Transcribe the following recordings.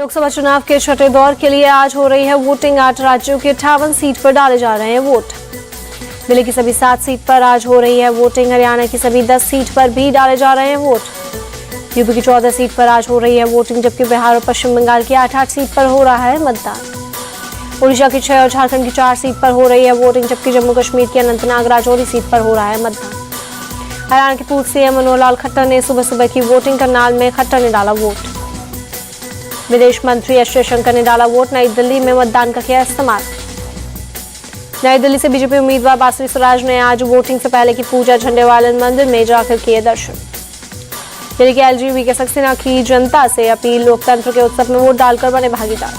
लोकसभा चुनाव के छठे दौर के लिए आज हो रही है वोटिंग। 8 राज्यों के 58 सीट पर डाले जा रहे हैं वोट। दिल्ली की सभी 7 सीट पर आज हो रही है वोटिंग। हरियाणा की सभी 10 सीट पर भी डाले जा रहे हैं वोट। यूपी की 14 सीट पर आज हो रही है वोटिंग, जबकि बिहार और पश्चिम बंगाल की 8-8 सीट पर हो रहा है मतदान। उड़ीसा की 6 और झारखंड की 4 सीट पर हो रही है वोटिंग, जबकि जम्मू कश्मीर की अनंतनाग राजौरी सीट पर हो रहा है मतदान। हरियाणा के पूर्व सीएम मनोहर लाल खट्टर ने सुबह सुबह की वोटिंग। करनाल में खट्टर ने डाला वोट। विदेश मंत्री एस जयशंकर ने डाला वोट। नई दिल्ली में मतदान का किया इस्तेमाल। नई दिल्ली से बीजेपी उम्मीदवार बासुरी स्वराज ने आज वोटिंग से पहले की पूजा झंडेवालन मंदिर में जाकर किए दर्शन। दिल्ली के एलजीबी के सक्सेना की जनता से अपील, लोकतंत्र के उत्सव में वोट डालकर बने भागीदार।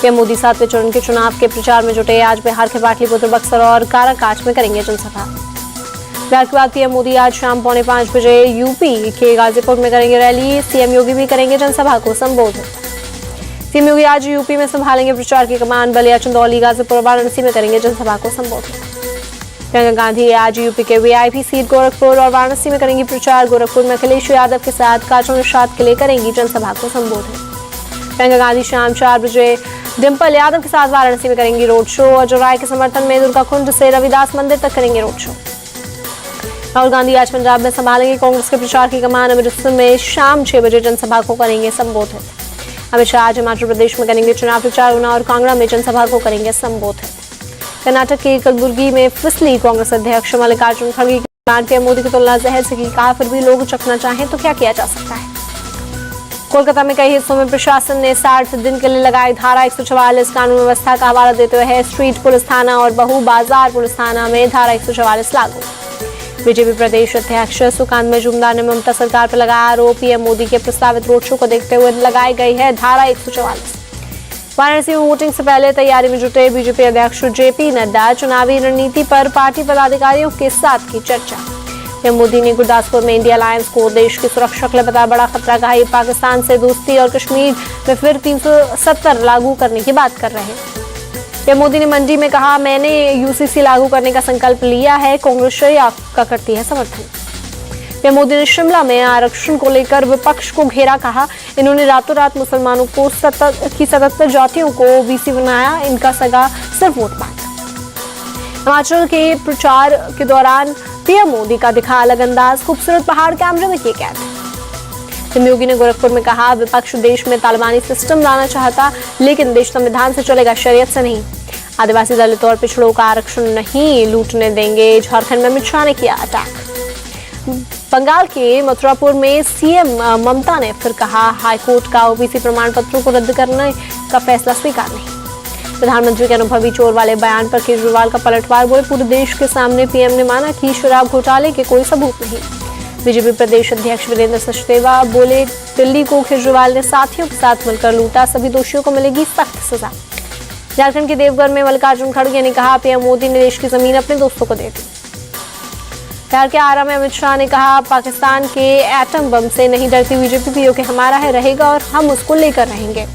पीएम मोदी 7वें चरण के चुनाव के प्रचार में जुटे। आज बिहार के पाटलिपुत्र, बक्सर और काराकाट में करेंगे जनसभा। बिहार के बाद पीएम मोदी आज शाम 4:45 बजे यूपी के गाजीपुर में करेंगे रैली। सीएम योगी भी करेंगे जनसभा को संबोधित। सीएम योगी आज यूपी में संभालेंगे प्रचार की कमान। बलिया, चंदौली, गाजीपुर और वाराणसी में करेंगे जनसभा को संबोधित। प्रियंका गांधी आज यूपी के वीआईपी सीट गोरखपुर और वाराणसी में करेंगी प्रचार। गोरखपुर में अखिलेश यादव के साथ कांचो निषाद के लिए करेंगी जनसभा को संबोधित। प्रियंका गांधी शाम 4 बजे डिम्पल यादव के साथ वाराणसी में करेंगी रोड शो और राय के समर्थन में दुर्गाकुंड से रविदास मंदिर तक करेंगे रोड शो। राहुल गांधी आज पंजाब में संभालेंगे कांग्रेस के प्रचार की कमान। अमृतसर में शाम 6 बजे जनसभा को करेंगे संबोधित। अमित शाह आज हिमाचल प्रदेश में करेंगे चुनाव प्रचार। ऊना और कांगड़ा में जनसभा को करेंगे संबोधित। कर्नाटक के कलबुर्गी में फिसली कांग्रेस अध्यक्ष मल्लिकार्जुन खड़गे की बयान। पीएम मोदी की तुलना जहर से की, कहा फिर भी लोग चखना चाहें तो क्या किया जा सकता है। कोलकाता में कई हिस्सों में प्रशासन ने 60 दिन के लिए लगाई धारा 144। कानून व्यवस्था का हवाला देते हुए है स्ट्रीट पुलिस थाना और बहु बाजार पुलिस थाना में धारा 144 लागू। बीजेपी प्रदेश अध्यक्ष सुकांत मजूमदार ने ममता सरकार पर लगाया आरोप। पीएम मोदी के प्रस्तावित रोड शो को देखते हुए लगाई गई है धारा 144। वाराणसी में वोटिंग से पहले तैयारी में जुटे बीजेपी अध्यक्ष जेपी नड्डा। चुनावी रणनीति पर पार्टी पदाधिकारियों के साथ की चर्चा। पीएम मोदी ने गुरदासपुर में इंडिया अलायंस को देश की सुरक्षा के लिए बताया बड़ा खतरा। कहा पाकिस्तान से दोस्ती और कश्मीर में फिर 370 लागू करने की बात कर रहे हैं। पीएम मोदी ने मंडी में कहा, मैंने यूसीसी लागू करने का संकल्प लिया है। कांग्रेस शरिया का करती है समर्थन। पीएम मोदी ने शिमला में आरक्षण को लेकर विपक्ष को घेरा। कहा, इन्होंने रातों रात मुसलमानों को 77 जातियों को ओबीसी बनाया। इनका सगा सिर्फ वोट बैंक। हिमाचल के प्रचार के दौरान पीएम मोदी का दिखा अलग अंदाज। खूबसूरत पहाड़ कैमरे में किए कैद। पीएम योगी ने गोरखपुर में कहा, विपक्ष देश में तालिबानी सिस्टम लाना चाहता, लेकिन देश संविधान से चलेगा, शरीयत से नहीं। आदिवासी दलितों और पिछड़ों का आरक्षण नहीं लूटने देंगे। झारखंड में अमित शाह ने किया अटैक। बंगाल के मथुरापुर में सीएम ममता ने फिर कहा, हाईकोर्ट का ओबीसी प्रमाण पत्रों को रद्द करने का फैसला स्वीकार नहीं। प्रधानमंत्री के अनुभवी चोर वाले बयान पर केजरीवाल का पलटवार। बोले, पूरे देश के सामने पीएम ने माना कि शराब घोटाले के कोई सबूत नहीं। बीजेपी प्रदेश अध्यक्ष वीरेंद्र सचदेवा बोले, दिल्ली को केजरीवाल ने साथियों के साथ मिलकर लूटा, सभी दोषियों को मिलेगी सख्त सजा। झारखंड के देवघर में मल्लिकार्जुन खड़गे ने कहा, पीएम मोदी ने देश की जमीन अपने दोस्तों को दे दी। बिहार के आरा में अमित शाह ने कहा, पाकिस्तान के एटम बम से नहीं डरती बीजेपी। पीओके हमारा है, रहेगा और हम उसको लेकर रहेंगे।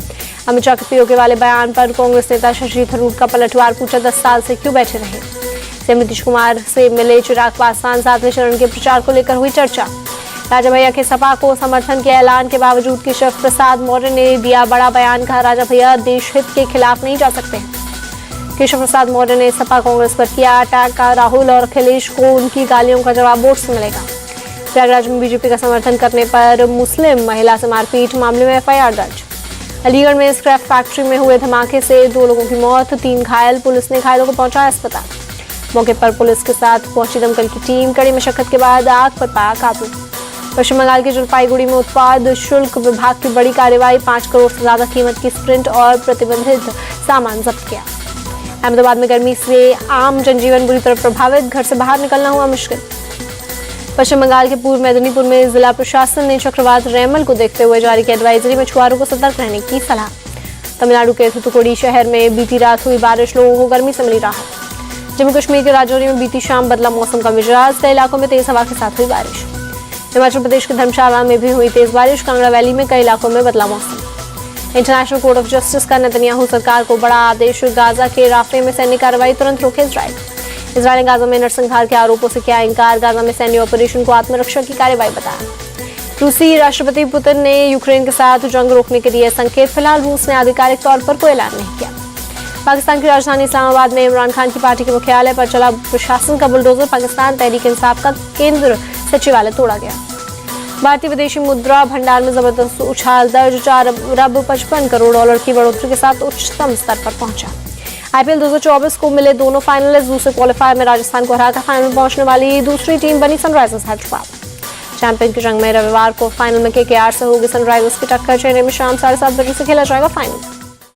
अमित शाह के पीओके वाले बयान पर कांग्रेस नेता शशि थरूर का पलटवार। पूछा, 10 साल से क्यों बैठे रहे। सीएम नीतीश कुमार से मिले चिराग पासवान। 7वें चरण के प्रचार को लेकर हुई चर्चा। राजा भैया के सपा को समर्थन के ऐलान के बावजूद केशव प्रसाद मौर्य ने दिया बड़ा बयान। कहा, राजा भैया देश हित के खिलाफ नहीं जा सकते हैं। केशव प्रसाद मौर्य ने सपा कांग्रेस पर किया अटैक। का राहुल और अखिलेश को उनकी गालियों का जवाब वोट से मिलेगा। प्रयागराज में बीजेपी का समर्थन करने पर मुस्लिम महिला से मारपीट, मामले में एफआईआर दर्ज। अलीगढ़ में स्क्रैप फैक्ट्री में हुए धमाके से 2 लोगों की मौत, 3 घायल। पुलिस ने घायलों को पहुंचाया अस्पताल। मौके पर पुलिस के साथ पहुंची दमकल की टीम। कड़ी मशक्कत के बाद आग पर पाया काबू। पश्चिम बंगाल के जलपाईगुड़ी में उत्पाद शुल्क विभाग की बड़ी कार्रवाई। 5 करोड़ से ज्यादा कीमत की स्प्रिंट और प्रतिबंधित सामान जब्त किया। अहमदाबाद में गर्मी से आम जनजीवन बुरी तरह प्रभावित, घर से बाहर निकलना हुआ मुश्किल। पश्चिम बंगाल के पूर्व मेदिनीपुर में जिला प्रशासन ने चक्रवात रेमल को देखते हुए जारी की एडवाइजरी में मछुआरों को सतर्क रहने की सलाह। तमिलनाडु के थुथुकुडी शहर में बीती रात हुई बारिश, लोगों को गर्मी से मिली राहत। जम्मू कश्मीर के राजौरी में बीती शाम बदला मौसम का मिजाज, कई इलाकों में तेज हवा के साथ हुई बारिश। हिमाचल प्रदेश के धर्मशाला में भी हुई तेज बारिश, कांगड़ा वैली में कई इलाकों में बदला मौसम। इंटरनेशनल कोर्ट ऑफ जस्टिस का नेतन्याहू सरकार को बड़ा आदेश। गाजा के राफे में सैन्य कार्रवाई तुरंत रोके इजराइल। इजराइल ने गाजा में नरसंहार के आरोपों से किया इनकार। गाजा में सैन्य ऑपरेशन को आत्मरक्षा की कार्रवाई बताया। रूसी राष्ट्रपति पुतिन ने यूक्रेन के साथ जंग रोकने के दिए संकेत। फिलहाल रूस ने आधिकारिक तौर पर कोई ऐलान नहीं किया। पाकिस्तान की राजधानी इस्लामाबाद में इमरान खान की पार्टी के मुख्यालय पर चला प्रशासन का बुलडोजर। पाकिस्तान तहरीक इंसाफ का केंद्र सचिवालय तोड़ा गया। भारतीय विदेशी मुद्रा भंडार में जबरदस्त उछाल दर्ज। 4 अरब 55 करोड़ डॉलर की बढ़ोतरी के साथ उच्चतम स्तर पर पहुंचा। आईपीएल 2024 को मिले दोनों फाइनलिस्ट। दूसरे क्वालिफायर में राजस्थान को हराकर फाइनल में पहुंचने वाली दूसरी टीम बनी सनराइजर्स हैदराबाद। चैंपियन की जंग में रविवार को फाइनल में केकेआर से होगी सनराइजर्स की टक्कर। चेन्नई में शाम 7:30 बजे से खेला जाएगा फाइनल।